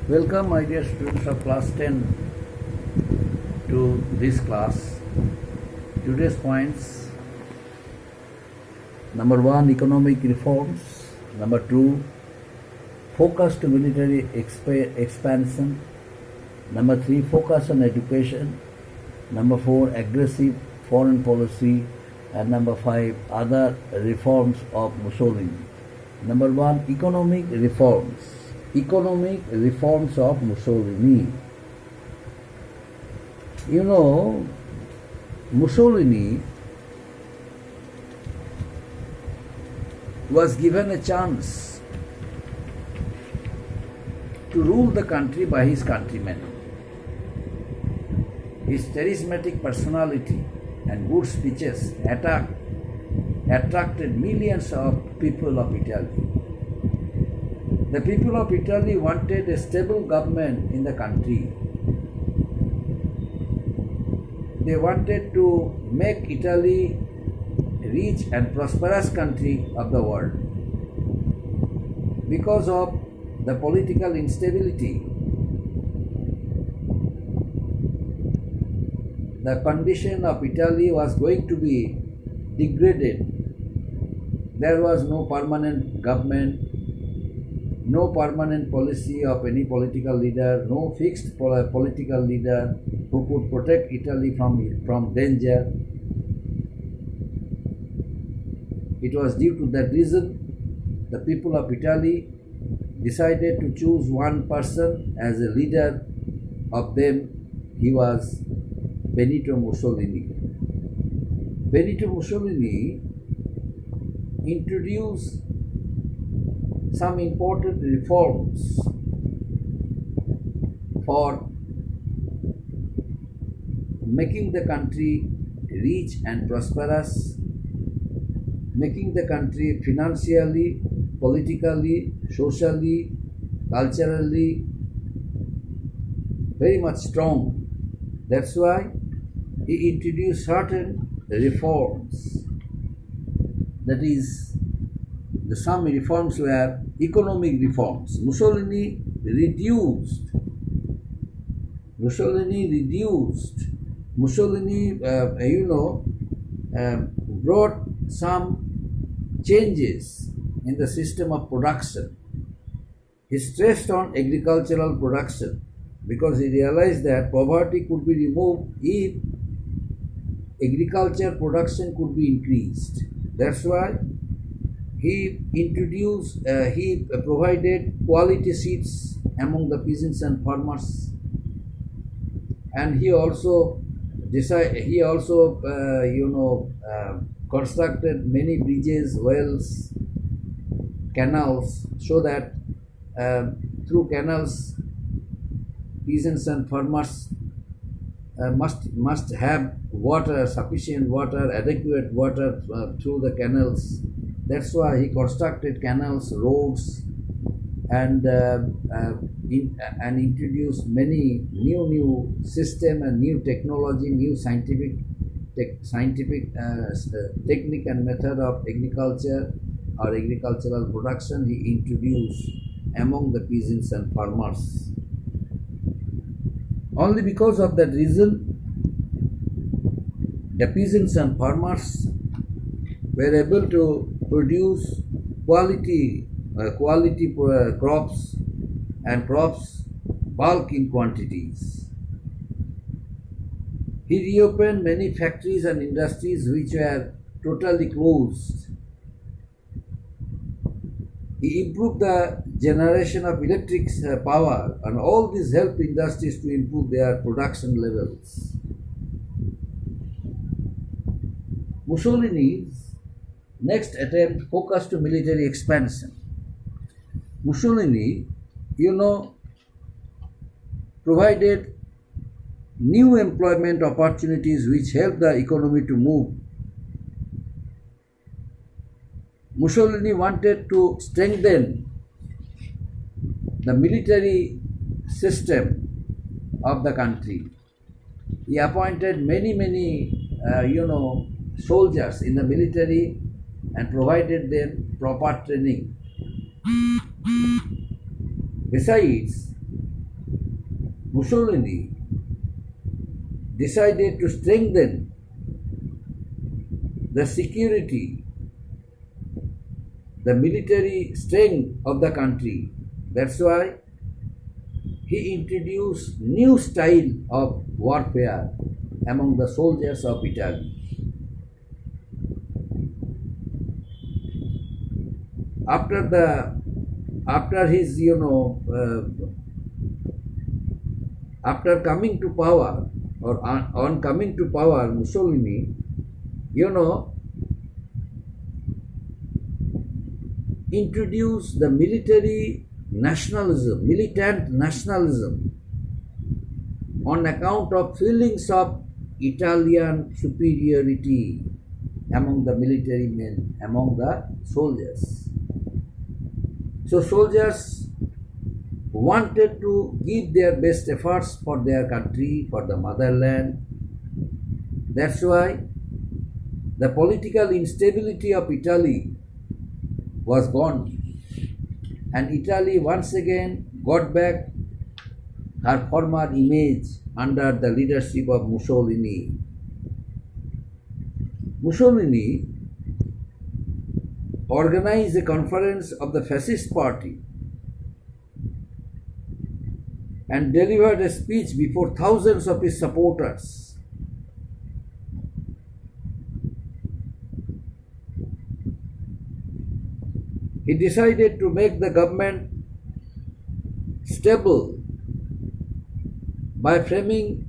Welcome, my dear students of class 10 to this class. Today's points: number 1, economic reforms; number 2, focus to military expansion; number 3, focus on education; number 4, aggressive foreign policy; and number 5, other reforms of Mussolini. Number 1, economic reforms. Economic reforms of Mussolini. You know, Mussolini was given a chance to rule the country by his countrymen. His charismatic personality and good speeches attracted millions of people of Italy. The people of Italy wanted a stable government in the country. They wanted to make Italy a rich and prosperous country of the world. Because of the political instability, the condition of Italy was going to be degraded. There was no permanent government, no permanent policy of any political leader, no fixed political leader who could protect Italy from danger. It was due to that reason the people of Italy decided to choose one person as a leader of them. He was Benito Mussolini. Benito Mussolini introduced some important reforms for making the country rich and prosperous, making the country financially, politically, socially, culturally very much strong. That's why he introduced certain reforms. That is, some reforms were economic reforms. Mussolini brought some changes in the system of production. He stressed on agricultural production because he realized that poverty could be removed if agriculture production could be increased. That's why he provided quality seeds among the peasants and farmers, and he also constructed many bridges, wells, canals, so that through canals peasants and farmers must have water, sufficient water, adequate water through the canals. That's why he constructed canals, roads, and introduced many new system and new technology, new scientific technique and method of agriculture or agricultural production. He introduced among the peasants and farmers. Only because of that reason, the peasants and farmers were able to produce quality crops, and crops bulk in quantities. He reopened many factories and industries which were totally closed. He improved the generation of electric power, and all this helped industries to improve their production levels. Mussolini's next attempt focused to military expansion. Mussolini, provided new employment opportunities which helped the economy to move. Mussolini wanted to strengthen the military system of the country. He appointed many soldiers in the military and provided them proper training. Besides, Mussolini decided to strengthen the security, the military strength of the country. That's why he introduced new style of warfare among the soldiers of Italy. After his, after coming to power, or on coming to power, Mussolini, introduced the military nationalism, militant nationalism, on account of feelings of Italian superiority among the military men, among the soldiers. So soldiers wanted to give their best efforts for their country, for the motherland. That's why the political instability of Italy was gone, and Italy once again got back her former image under the leadership of Mussolini. Mussolini organized a conference of the fascist party and delivered a speech before thousands of his supporters. He decided to make the government stable by framing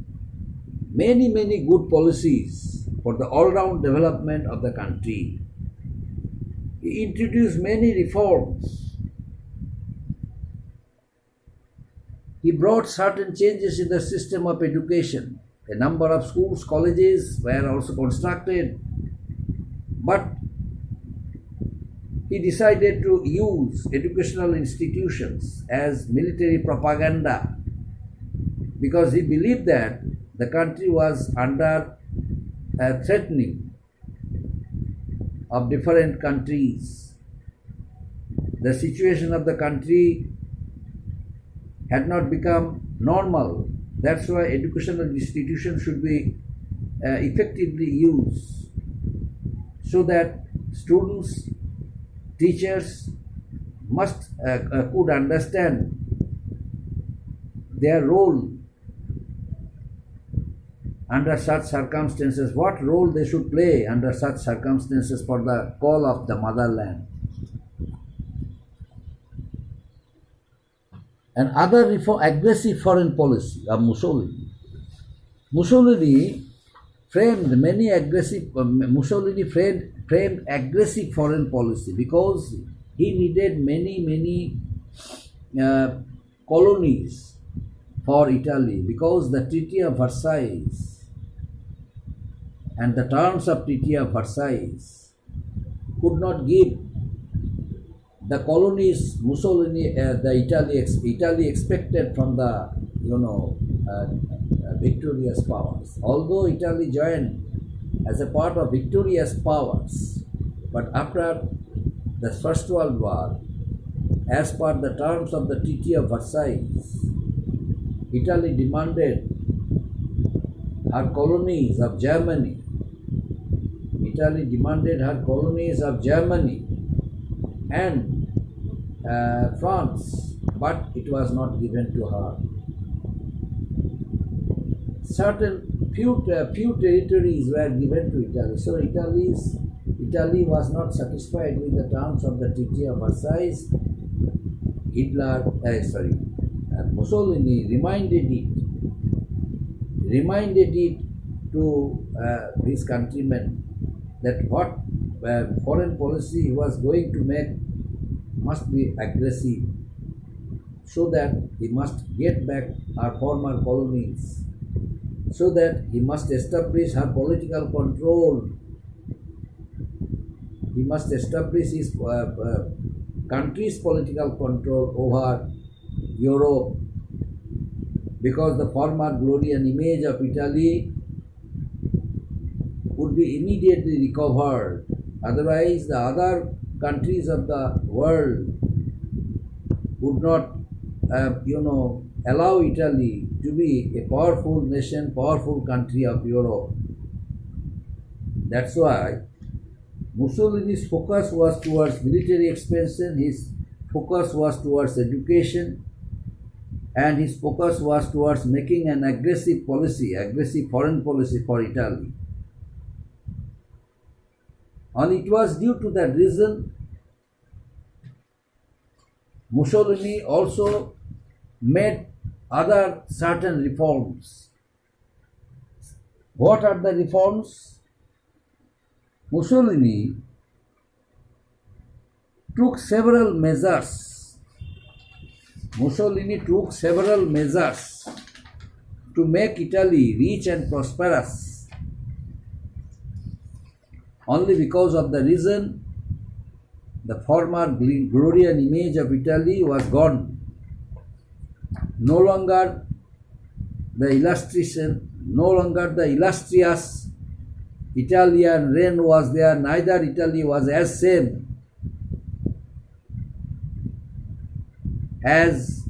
many good policies for the all-round development of the country. He introduced many reforms. He brought certain changes in the system of education. A number of schools, colleges were also constructed, but he decided to use educational institutions as military propaganda because he believed that the country was under a threatening of different countries. The situation of the country had not become normal. That's why educational institutions should be effectively used so that students, teachers could understand their role under such circumstances, what role they should play under such circumstances for the call of the motherland. And other aggressive foreign policy of Mussolini. Mussolini framed aggressive foreign policy because he needed many colonies for Italy, because the Treaty of Versailles and the terms of Treaty of Versailles could not give the colonies Italy expected from the victorious powers. Although Italy joined as a part of victorious powers, but after the First World War, as per the terms of the Treaty of Versailles, Italy demanded her colonies of Germany. Italy demanded her colonies of Germany and France, but it was not given to her. Certain few territories were given to Italy. So Italy was not satisfied with the terms of the Treaty of Versailles. Mussolini reminded it to his countrymen that what foreign policy he was going to make must be aggressive, so that he must get back our former colonies, so that he must establish her political control. He must establish his country's political control over Europe, because the former glory and image of Italy would be immediately recovered. Otherwise, the other countries of the world would not allow Italy to be a powerful nation, powerful country of Europe. That's why Mussolini's focus was towards military expansion, his focus was towards education, and his focus was towards making an aggressive foreign policy for Italy. And it was due to that reason Mussolini also made other certain reforms. What are the reforms? Mussolini took several measures. To make Italy rich and prosperous. Only because of the reason the former glorious image of Italy was gone. No longer the illustrious Italian reign was there, neither Italy was as same as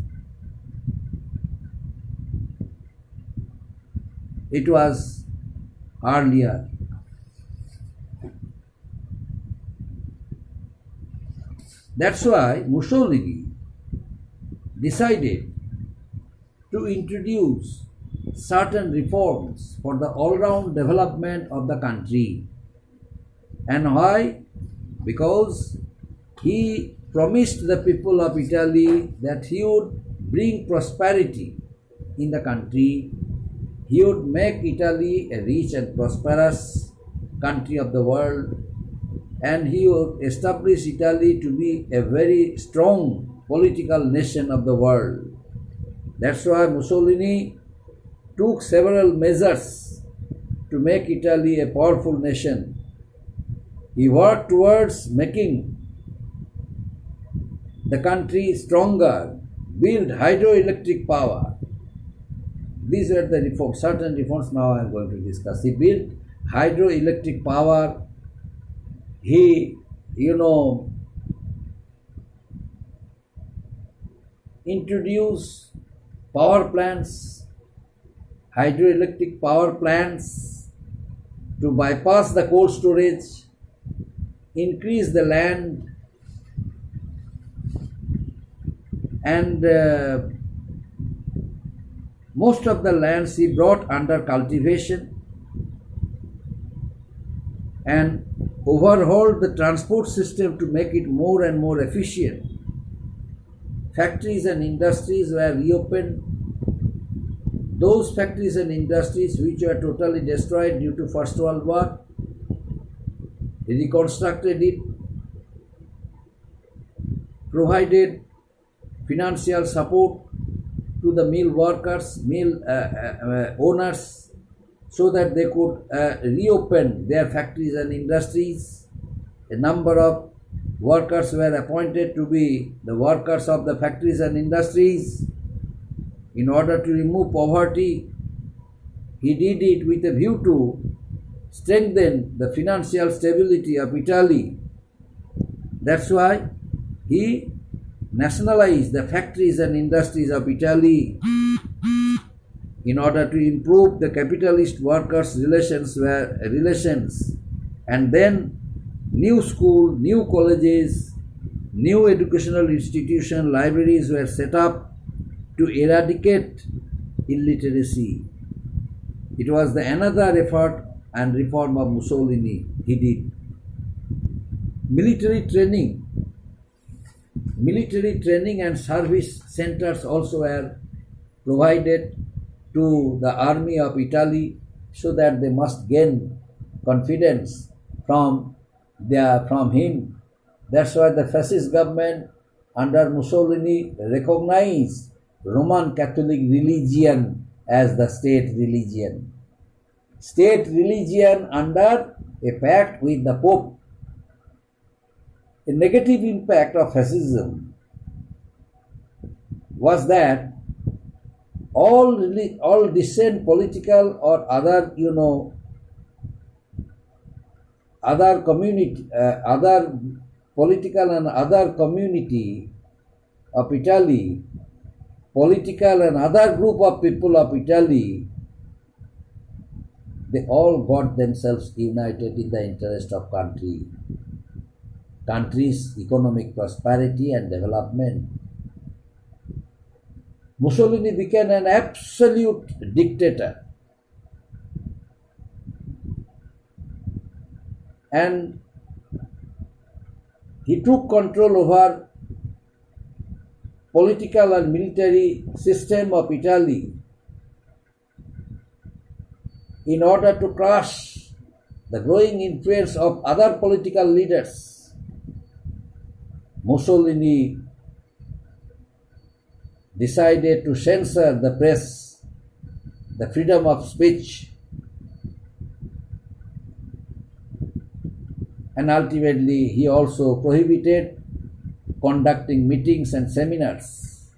it was earlier. That's why Mussolini decided to introduce certain reforms for the all-round development of the country. And why? Because he promised the people of Italy that he would bring prosperity in the country. He would make Italy a rich and prosperous country of the world, and he would establish Italy to be a very strong political nation of the world. That's why Mussolini took several measures to make Italy a powerful nation. He worked towards making the country stronger, build hydroelectric power. These are the reforms, certain reforms now I am going to discuss. He built hydroelectric power. He, introduced power plants, hydroelectric power plants to bypass the cold storage, increase the land, and most of the lands he brought under cultivation, and overhauled the transport system to make it more and more efficient. Factories and industries were reopened. Those factories and industries which were totally destroyed due to First World War, he reconstructed it, provided financial support to the mill workers, mill owners, so that they could reopen their factories and industries. A number of workers were appointed to be the workers of the factories and industries. In order to remove poverty, he did it with a view to strengthen the financial stability of Italy. That's why he nationalized the factories and industries of Italy in order to improve the capitalist workers' relations, and then new school, new colleges, new educational institutions, libraries were set up to eradicate illiteracy. It was another effort and reform of Mussolini he did. Military training and service centers also were provided to the army of Italy, so that they must gain confidence from him. That's why the fascist government under Mussolini recognized Roman Catholic religion as the state religion. State religion under a pact with the Pope. A negative impact of fascism was that all dissent, political or other, other political and other community of Italy political and other group of people of Italy, they all got themselves united in the interest of country's economic prosperity and development. Mussolini became an absolute dictator, and he took control over political and military system of Italy in order to crush the growing influence of other political leaders. Mussolini decided to censor the press, the freedom of speech, and ultimately he also prohibited conducting meetings and seminars.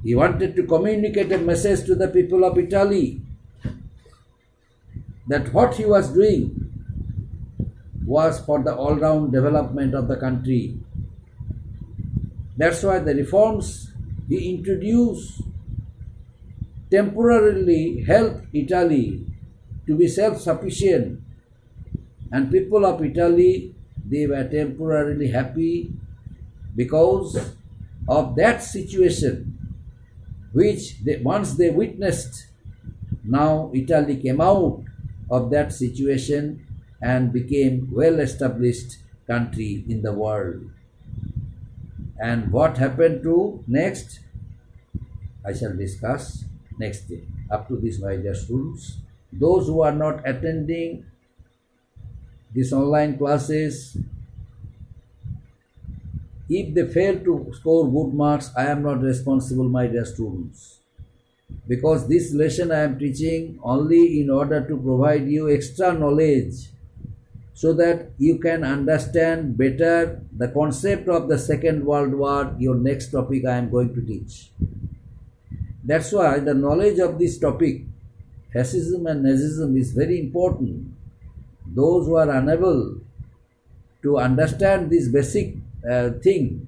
He wanted to communicate a message to the people of Italy that what he was doing was for the all-round development of the country. That's why the reforms he introduced temporarily helped Italy to be self-sufficient, and people of Italy, they were temporarily happy because of that situation which once they witnessed. Now Italy came out of that situation and became well-established country in the world. And what happened to next, I shall discuss next day. Up to this, my dear students, those who are not attending these online classes, if they fail to score good marks, I am not responsible, my dear students, because this lesson I am teaching only in order to provide you extra knowledge so that you can understand better the concept of the Second World War, your next topic I am going to teach. That's why the knowledge of this topic, fascism and Nazism, is very important. Those who are unable to understand this basic thing,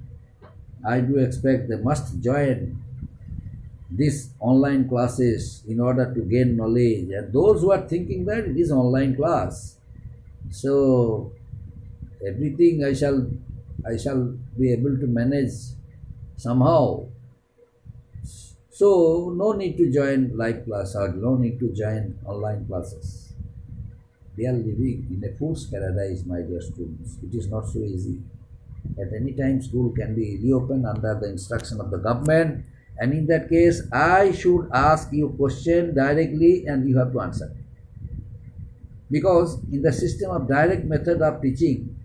I do expect they must join these online classes in order to gain knowledge. And those who are thinking that it is online class, so everything I shall be able to manage somehow. So no need to join live class or no need to join online classes. We are living in a fool's paradise, my dear students. It is not so easy. At any time, school can be reopened under the instruction of the government, and in that case, I should ask you question directly and you have to answer. Because in the system of direct method of teaching,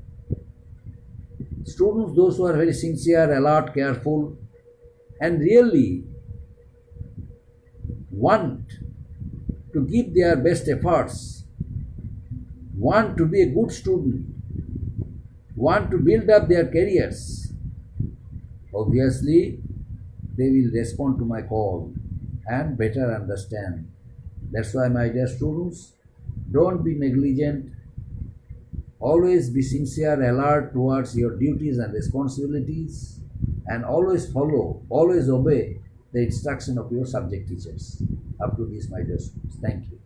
students, those who are very sincere, alert, careful, and really want to give their best efforts, want to be a good student, want to build up their careers, obviously they will respond to my call and better understand. That's why, my dear students, don't be negligent. Always be sincere, alert towards your duties and responsibilities, and always follow, always obey the instruction of your subject teachers. Up to this, my dear students. Thank you.